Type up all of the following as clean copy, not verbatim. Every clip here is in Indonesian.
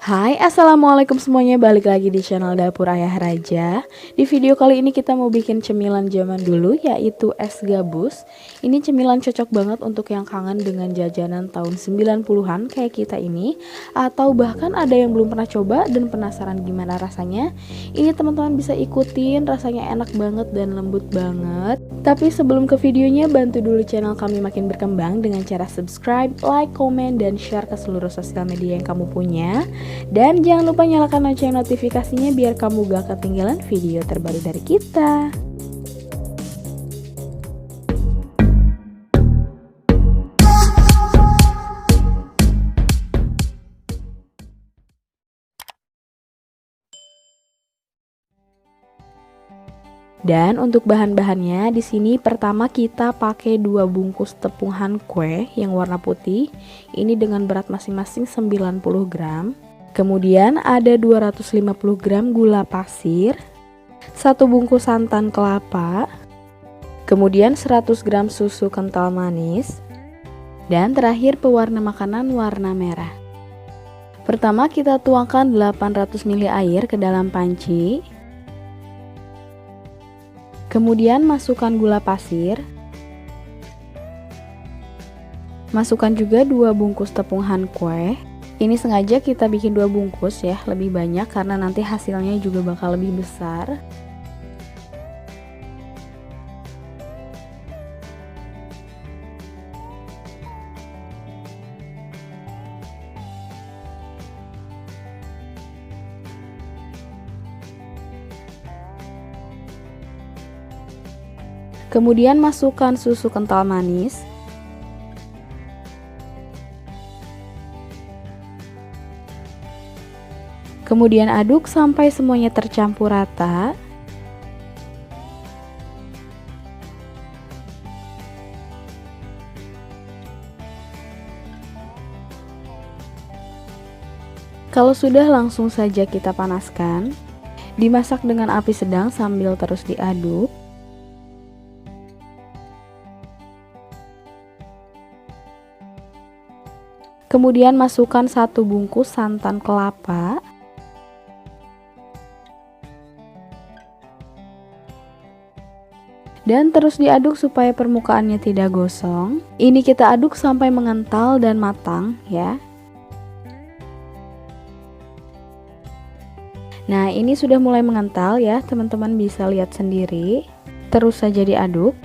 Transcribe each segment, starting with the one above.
Hai, assalamualaikum semuanya, balik lagi di channel Dapur Ayah Raja. Di video kali ini kita mau bikin cemilan zaman dulu, yaitu es gabus. Ini cemilan cocok banget untuk yang kangen dengan jajanan tahun 90-an kayak kita ini, atau bahkan ada yang belum pernah coba dan penasaran gimana rasanya. Ini teman-teman bisa ikutin, rasanya enak banget dan lembut banget. Tapi sebelum ke videonya, bantu dulu channel kami makin berkembang dengan cara subscribe, like, komen, dan share ke seluruh sosial media yang kamu punya. Dan jangan lupa nyalakan lonceng notifikasinya biar kamu gak ketinggalan video terbaru dari kita. Dan untuk bahan-bahannya di sini pertama kita pakai 2 bungkus tepung kue yang warna putih. Ini dengan berat masing-masing 90 gram. Kemudian ada 250 gram gula pasir, 1 bungkus santan kelapa, kemudian 100 gram susu kental manis, dan terakhir pewarna makanan warna merah. Pertama kita tuangkan 800 ml air ke dalam panci. Kemudian masukkan gula pasir. Masukkan juga 2 bungkus tepung kue. Ini sengaja kita bikin 2 bungkus ya, lebih banyak karena nanti hasilnya juga bakal lebih besar. Kemudian masukkan susu kental manis. Kemudian aduk sampai semuanya tercampur rata. Kalau sudah, langsung saja kita panaskan. Dimasak dengan api sedang sambil terus diaduk. Kemudian masukkan 1 bungkus santan kelapa. Dan terus diaduk supaya permukaannya tidak gosong. Ini kita aduk sampai mengental dan matang ya. Nah, ini sudah mulai mengental ya, teman-teman bisa lihat sendiri. Terus saja diaduk.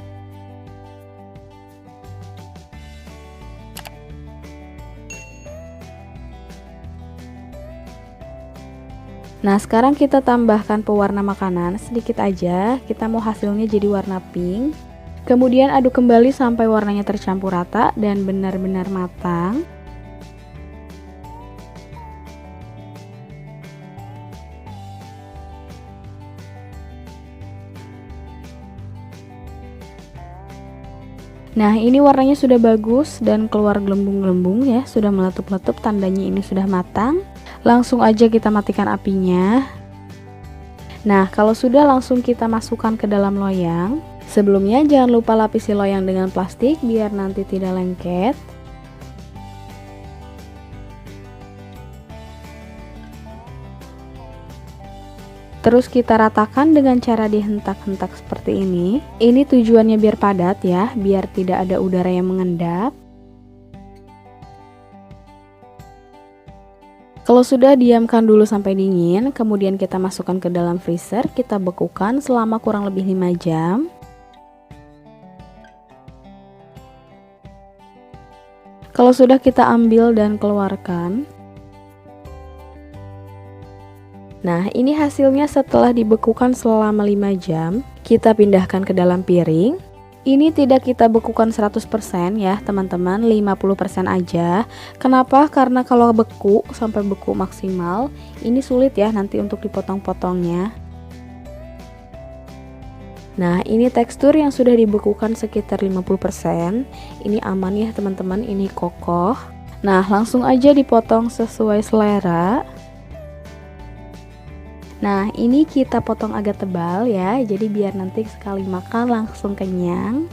Nah, sekarang kita tambahkan pewarna makanan sedikit aja. Kita mau hasilnya jadi warna pink. Kemudian aduk kembali sampai warnanya tercampur rata dan benar-benar matang. Nah, ini warnanya sudah bagus dan keluar gelembung-gelembung ya, sudah meletup-letup, tandanya ini sudah matang. Langsung aja kita matikan apinya. Nah, kalau sudah, langsung kita masukkan ke dalam loyang. Sebelumnya jangan lupa lapisi loyang dengan plastik biar nanti tidak lengket. Terus kita ratakan dengan cara dihentak-hentak seperti ini. Ini tujuannya biar padat ya, biar tidak ada udara yang mengendap. Kalau sudah, diamkan dulu sampai dingin, kemudian kita masukkan ke dalam freezer, kita bekukan selama kurang lebih 5 jam. Kalau sudah, kita ambil dan keluarkan. Nah, ini hasilnya setelah dibekukan selama 5 jam. Kita pindahkan ke dalam piring. Ini tidak kita bekukan 100% ya teman-teman, 50% aja. Kenapa? Karena kalau beku sampai beku maksimal, ini sulit ya nanti untuk dipotong-potongnya. Nah, ini tekstur yang sudah dibekukan sekitar 50%. Ini aman ya teman-teman, ini kokoh. Nah, langsung aja dipotong sesuai selera. Nah, ini kita potong agak tebal ya, jadi biar nanti sekali makan langsung kenyang.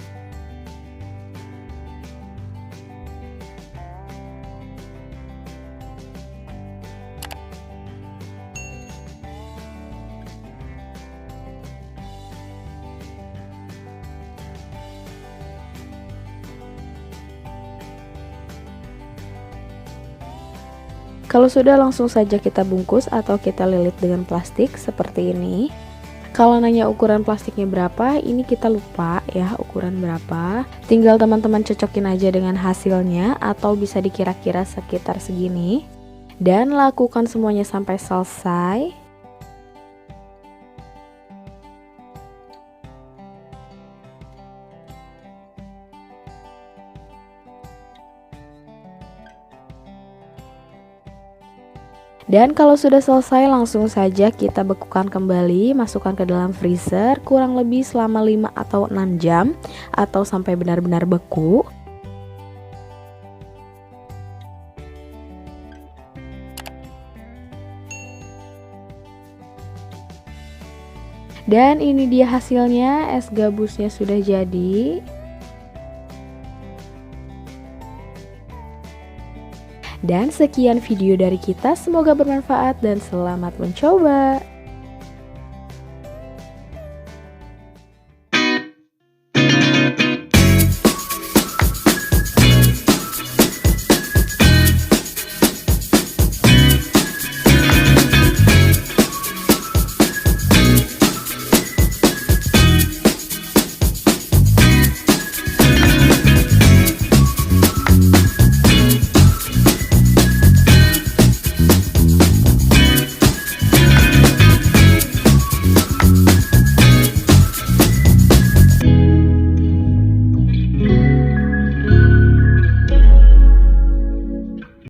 Kalau sudah, langsung saja kita bungkus atau kita lilit dengan plastik seperti ini. Kalau nanya ukuran plastiknya berapa, ini kita lupa ya ukuran berapa. Tinggal teman-teman cocokin aja dengan hasilnya atau bisa dikira-kira sekitar segini. Dan lakukan semuanya sampai selesai. Dan kalau sudah selesai, langsung saja kita bekukan kembali, masukkan ke dalam freezer kurang lebih selama 5 atau 6 jam atau sampai benar-benar beku. Dan ini dia hasilnya, es gabusnya sudah jadi. Dan sekian video dari kita, semoga bermanfaat dan selamat mencoba.